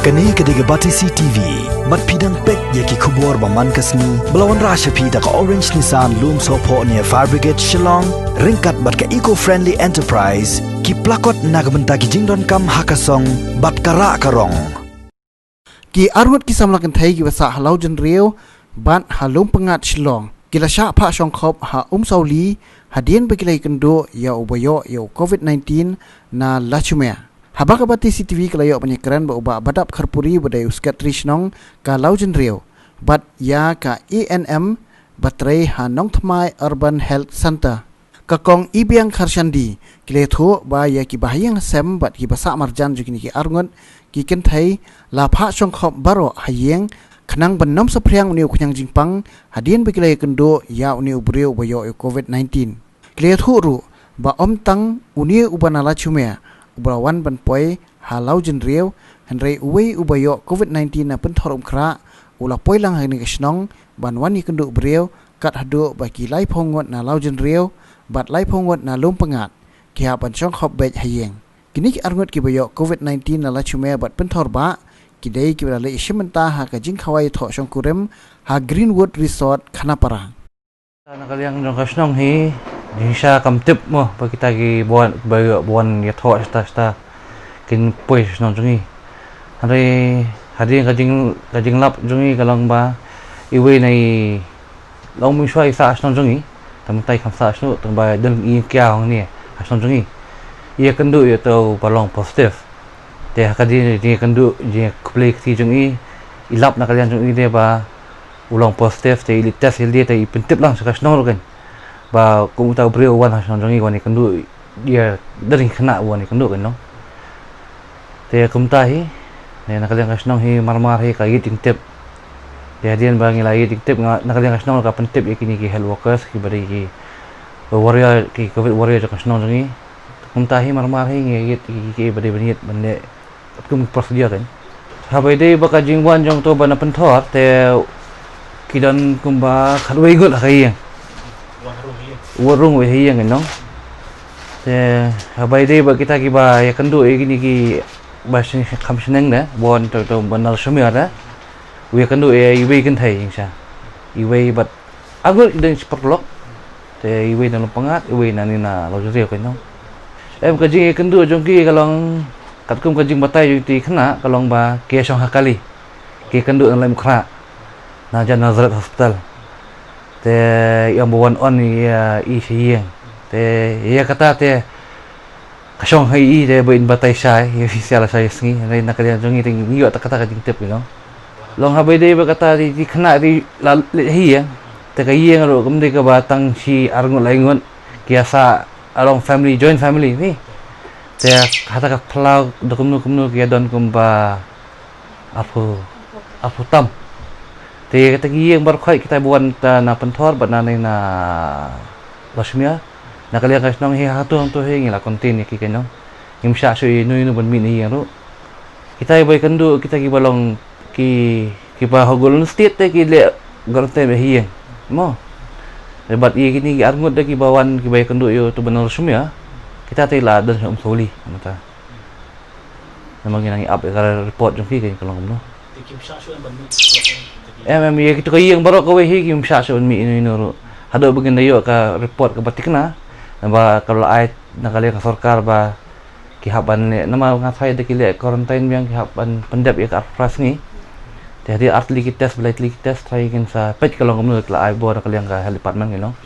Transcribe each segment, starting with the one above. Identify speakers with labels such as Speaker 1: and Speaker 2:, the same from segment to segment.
Speaker 1: Kani kediga bati CTV, mat pidang pek yaki kubur baman kasni, belawan rasha pida ka Orange Nissan Loom Sopo near Fire Brigade Shillong, ringkat bat ka eco-friendly enterprise, ki plakot nagbenta ki jingdon kam hakasong, bat kara karong.
Speaker 2: Ki arwat ki samlakan thai ki basa halau jen riau, bat halum pengat Shillong, ki lasha pa shongkop ha sauli, hadien bagilai kendo ya ubayo ya COVID-19 na lachumea. Habak abati CTV kelayo penyekran ba badap kharpuri badai uskat rishnong ka laujen riau bat ya ka ENM batrai hanong thmai Urban Health Center kakong ibiang kharshandi kiletho ba ya ki bahayang sem bat ki basa marjan jukini ki arngot ki kenthai la pha shongkhop baro hayeng khnang bannom saphriang uniu khunyang jingpang hadien bekilai kendo ya uniu breu bayo COVID-19 kiletho ru ba omtang uniu ubanala chumea Ubrawan banpoi halau jen riau henrei uwei ubayo COVID-19 na pentorom kra ula poi lang hang ni kasnong banwan ni kenduk beriau kat hadu bagi lai pongot na lau jen riau bat lai pongot na lum pengat ki ha ban chong khop bej hayeng kini ki arngot ki bayo COVID-19 na la chume bat pentor ba ki dei ki bala ishimenta ha ka jing khawai tho shong kurem ha Greenwood Resort Khanapara
Speaker 3: na kaliang jong kasnong hi Nisha kam tip mo pa kita ki buan ya tho sta kin poi non jungi hari kajing lap jungi kalang ba iwe nai long mi shwai sa non jungi tam tai kham sa snu tam ba deng i kya hong ni non jungi ia kendu ya to balong positif te hakadi ni kendu je kuplek ti jungi ilap na kalian jungi de ba ulong positif te ili test ili te pentip lang sa kasnong kan ba cũng tao brio wan ha jongi wan ikan du dia dari kena wan ikan du kan no te kum ta hi ne na kalian kasnong hi marmar hi ka yiting tip dia dian ba ngi la yiting tip na kalian kasnong ka pentip ikini ki health workers ki bari ki warrior ki covid warrior kasnong jongi kum ta hi marmar hi ngi yit ki bari bani bande kum prosedur kan habai dei ba ka jingwan jong to bana penthor te kidan kum ba kharwei gut kai warung we hiyang no te habai dei ba kita ki ba ya kendu gini ki basin khamseneng na bon to banal shumia da we kendu e iwe kan thai ingsa iwe bat agul den sportlok te iwe na pangat iwe na ni na lo jere ko no em ka jing kendu jong ki kalong katkum ka jing batai ju ti khna kalong ba ke song hakali ke kendu lai mukra na jan Nazareth Hospital te yang buwan on ya i siyeng te ya kata te kasong hai i te bain batay sai ya siala sai sngi rai nakalian jongi ting iyo ta kata ka jing tip no long habai de ba kata di khna di la hi ya te ka yeng ro kum de ka batang si arngot laingon kiasa along family joint family ni te kata ka plau dokum nu kia don kum ba apu tam te kata yang bar khoi kita buan na penthor ba na na lashmia na kalian kasnong hi hatu ang to hi ngila contain ki keno imsha so nu ban mi ni ro kita boy kendu kita ki balong ki ba hogol state te ki le garte be hi mo bat i kini ki arngut de ki bawan ki bay kendu yo to banal lashmia kita te la dan soli mata namang ngi up report jong ki kalong no em ya kita kayang baru kau hi kim sha so mi ini nuru hado begin dayo ka report ka batikna ba kalau ai nakali ka sarkar ba ki haban le nama ngathai de kile quarantine biang ki haban pendap ya ka pras ni jadi artli ki test belai ki test try kin sa pet kalau ngomno la ai bo nakali ka health department ngino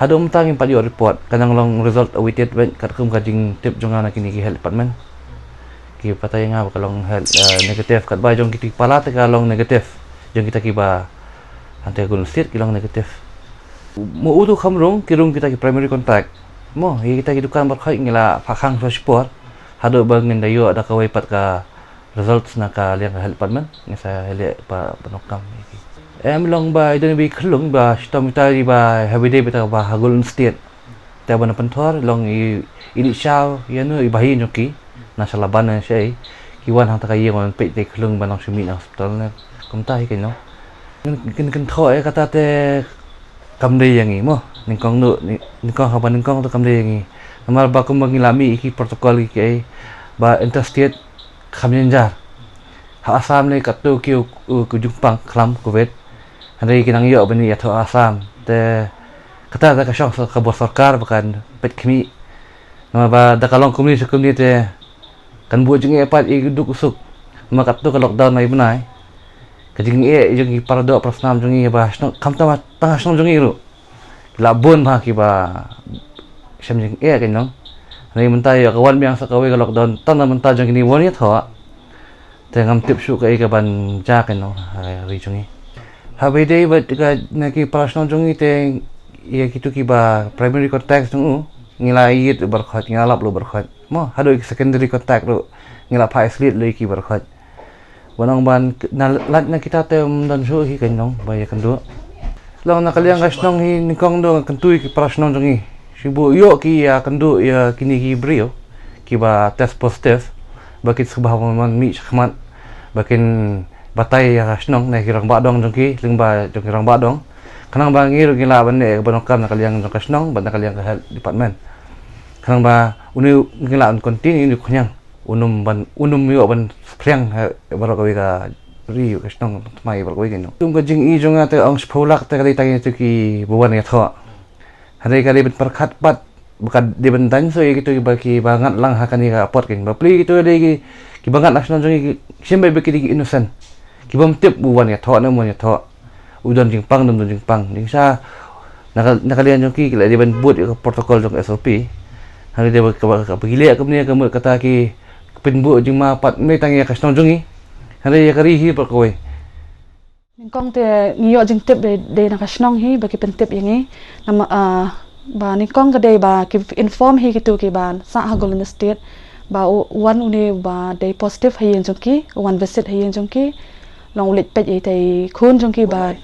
Speaker 3: hado mtang impa yo report kanang long result awaited kat kum ka jing tip jonga na kini ki health department ki patay nga kalau health negative kat ba jong ki pala te ka long negative yang kita kiba ante gun state kilang negatif mo utu khamrong kirung kita ki primary contact mo hi kita ki dukan bar khai ngila phakhang so sport hado bang ngin dayo ada kawai pat ka results na ka liang health department ngisa hele pa panokam iki em long ba idon bi khlung ba stomita ri ba habide beta ba hagul state ta ban panthor long i shao yanu i bahi nyoki na salaban na sei kiwan hang ta kai ngon pe te khlung banong sumi na hospital na kum ta hi no kin thoi kata te kam de yang i mo ningkong nu ningkong haban ningkong to kam de yang i namal ba kum ngilami iki protokol ki ba interstate khamyenjar Assam ni kat tu ki ku jumpang kelam covid hari kinang yo bani atau Assam te kata da ka syong ka bos sarkar bukan pet kami nama ba da kalong kumni te kan buat jengi epat i duk usuk nama kat tu ka lockdown mai benai ka jengi jengi parado prasnam jengi ba snong kam ta tang snong jengi ru labun ha ki ba syam jengi kan nong hari mentai yo kawan biang sakawe ka lockdown tan mentai jengi ni won ya tho te ngam tip su ka ban ja kan no hari jengi habi dei ba ka na ki prasnam jengi te ya gitu ki ba primary contact tu ngilai it berkhat ngalap lo berkhat mo hado secondary contact lo ngilap high slide lo ki berkhat wanang ban lat na kita te dan su hi kan nong ba ya kan do lo na kaliang gas nong hi nikong do kan tu ki prasnong jongi sibu yo ki ya kan do ya kini ki brio ki ba test positive bakit subah man mi khmat bakin batai ya gas nong na kirang ba dong jongi lingba jong kirang ba dong kanang ba ngir gila bane banokam na kaliang jong kasnong ban na kaliang ka health department kanang ba uni gila on continue ni kunyang unum yo ban spreng baro ka wiga ri kasnong mai baro wiga no tum ka jing i jonga te ang spolak te kali tangi tu ki buwan ya tho hari kali ben perkhat pat bukan di bentan so gitu bagi banget lang hakani ka apot kin ba pli gitu lagi ki banget national jongi simbe be ki innocent ki bom tip buwan ya tho na mo ya tho udon jingpang dum jingpang dingsa nakalian jongki kila dia ban buat protokol jong SOP hari dia ka pagili ka punya ka kata ki pinbu jing ma pat me tangi ka stong jongi hari ya kari hi per kowe
Speaker 4: Ningkong te ngiyo jing tip de na kasnong hi bagi pentip yangi nama ba ningkong ka de ba ki inform hi gitu ki ba sa ha golden state ba one uni ba de positive hi jongki one visit hi jongki long ulit pet ai tai khun jongki ba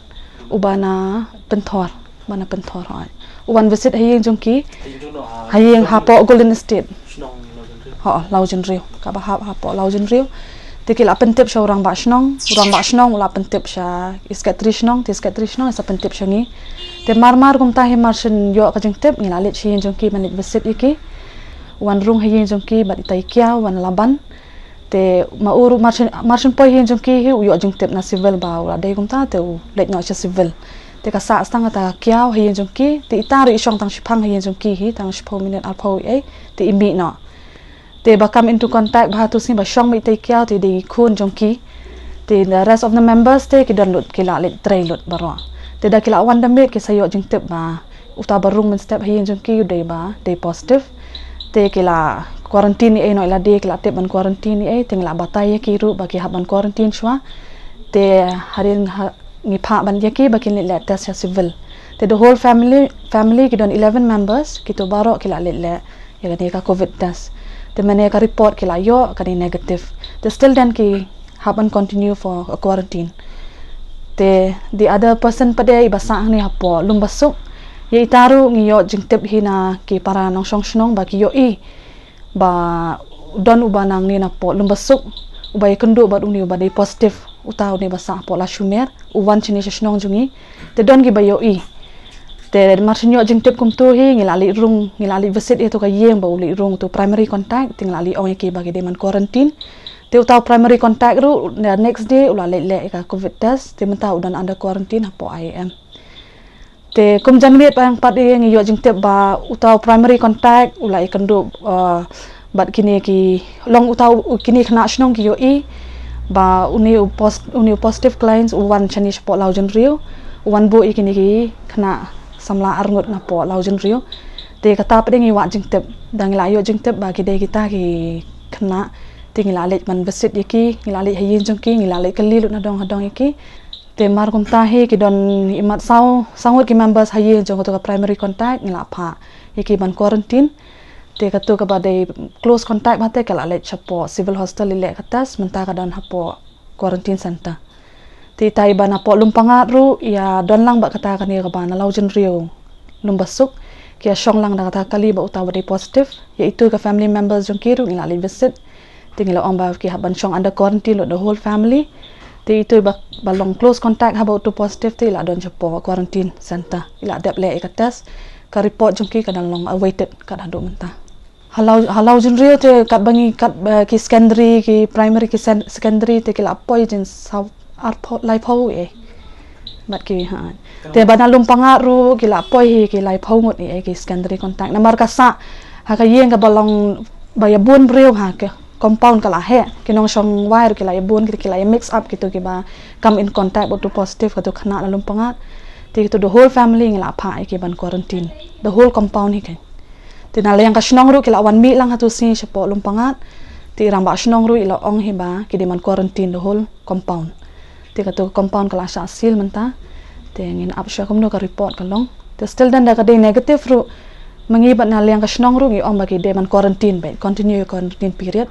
Speaker 4: ubana penthor bana penthor hai one visit hi jongki hayeng hapo golden state ha laujen riu ka ba hapo laujen riu tikila pentip sha orang ba snong ula pentip sha iskat trishnong sa pentip shangi te mar kum ta he marsin yo ka jengtip ngila lit shi jongki manit visit iki wan rung hi jongki ba itai kya wan laban te mauru marsin poi hi jongki hi yo jengtip na civil ba ula dei kum ta te let no sha civil te ka sa stang ta kya hi jongki te itari shong tang shipang hi jongki hi tang shpo minute alpho e te imi no te ba come into contact ba tu sin ba shong mi te kya te de khun jongki te the rest of the members te ki don lut kila lit tray lut barwa te da kila wan damit ki sayo jengtip ba uta barung men step hi jongki de ba de positive te kila quarantine e no ila de kila tip ban quarantine e tingla batai ki ru ba ki haban quarantine shwa te harin ngi pha ban yaki ba kin le test civil te the whole family ki don 11 members ki to baro kila le ya ka covid test te mane ka report kila yo ka negative te still then ki haban continue for a quarantine te the other person pade ibasa ni hapo lumbasuk ye itaru ngiyo jingtip hina ki para nong song ba ki yo i ba don ubanang ni na po lumbasuk ubay kendo ba uni ba dei positive utaw ni basa po la shumer uwan chini shnong jungi te don gi ba yo i te marsinyo jingtip kum tu hi ngilali visit itu ka yeng ba uli rung tu primary contact tinglali ong ki ba ki deman quarantine te utaw primary contact ru the next day ula le ka covid test te mentau dan under quarantine hapo IAM te kum jangliet pang pat ye ngiyo jingtip ba utaw primary contact ula ikendu bat kini ki long utaw kini khna shnong ki yo i ba uni positive clients uwan chani po laujen rio uwan bu ikini ki khna samla arngut na po laujen rio te kata pade ngi wa jingtip dangila yo jingtip ba ki de kita ki khna tingila le man visit iki ngila le hayin jongki ngila le kali lu na dong hadong iki te mar kum ta he ki don imat sangut ki members hayin jong to primary contact ngila pha iki ban quarantine te katu ka ba de close contact ba te kala le chapo civil hostel le katas menta ka don hapo quarantine center ti tai bana po lumpangat ru ya don lang ba kata kan ka bana laujen rio lumbasuk kia shong lang da kata kali ba utawa de positive ya itu ka family members jong kiru ngila le visit tingila ong ba ki haban shong under quarantine lo the whole family te itu ba long close contact about to positive te la don chapo quarantine center ila dep le ka test ka report jong ki ka long awaited ka do menta halau jun rio te kat bangi kat ki secondary ki primary ki secondary te kila poi jin sau arpo lai phau bat ki ha te bana lum pangaru kila poi hi ki lai phau ngot ki secondary contact namar ka sa ha ka yeng ka balong baya bun rio ha ke compound kala he kinong song wire kila bun kila mix up gitu ki ba come in contact with positive katu khana lum pangat te to the whole family ngila pha ki ban quarantine the whole compound hi kan tina yang kasnong ru kila wan mi lang hatu si sepo lumpangat ti ramba snong ru ila ong hiba ki diman quarantine the whole compound ti katu compound kala sha sil menta te ngin apsha komno ka report kalong te still dan da ka de negative ru mangi bat na yang kasnong ru ngi ong bagi de man quarantine be continue quarantine period